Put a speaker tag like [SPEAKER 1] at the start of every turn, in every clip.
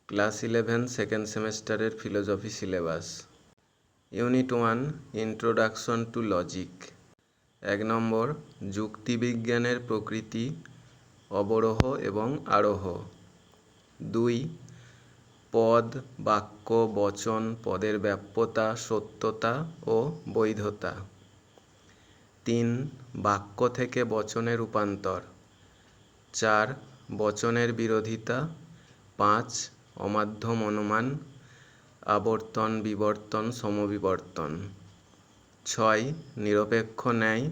[SPEAKER 1] Class 11 second সেমেস্টারের philosophy syllabus. Unit 1 introduction to logic. 1 নম্বর যুক্তিবিজ্ঞানের প্রকৃতি, অবরোহ এবং আরোহ। 2 পদ, বাক্য, বচন, পদের ব্যাপ্যতা, সত্যতা ও বৈধতা। 3 বাক্য থেকে বচনে রূপান্তর। 4 বচনের বিরোধিতা। 5 অমাধ্যম অনুমান, আবর্তন, বিবর্তন, সমবিবর্তন। 6 নিরপেক্ষ ন্যায়,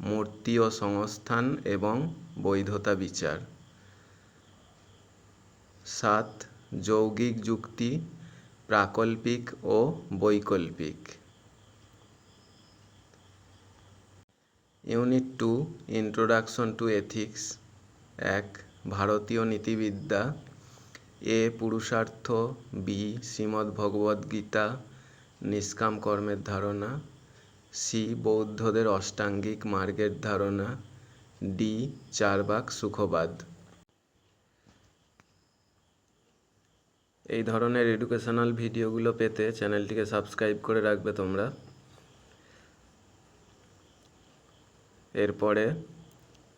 [SPEAKER 1] মূর্তি ও সংস্থান এবং বৈধতা বিচার। 7 যৌগিক যুক্তি, প্রাকল্পিক ও বৈকল্পিক। Unit 2 introduction to ethics. 1 ভারতীয় নীতিবিদ্যা। এ পুরুষার্থ, বি শ্রীমদ্ভগবদ্গীতা, নিষ্কাম কর্মের ধারণা, সি বৌদ্ধদের অষ্টাঙ্গিক মার্গের ধারণা, ডি চারবাক সুখবাদ। এই ধরনের এডুকেশনাল ভিডিওগুলো পেতে চ্যানেলটিকে সাবস্ক্রাইব করে রাখবে তোমরা। এরপরে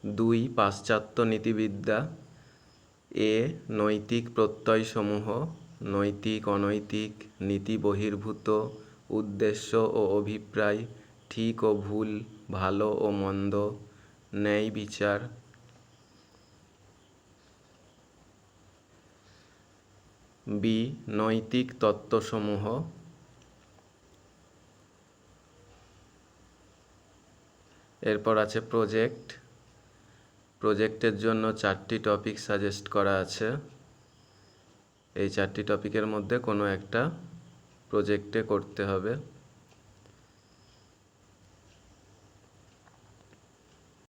[SPEAKER 1] 2 পাশ্চাত্য নীতিবিদ্যা। এ নৈতিক প্রত্যয়সমূহ, নৈতিক, অনৈতিক, নীতি বহির্ভূত, উদ্দেশ্য ও অভিপ্রায়, ঠিক ও ভুল, ভালো ও মন্দ, ন্যায় বিচার। বি নৈতিক তত্ত্বসমূহ। এরপর আছে প্রজেক্ট। প্রজেক্টের জন্য 4টি টপিক সাজেস্ট করা আছে। এই 4টি টপিকের মধ্যে কোনো একটা প্রজেক্টে করতে হবে।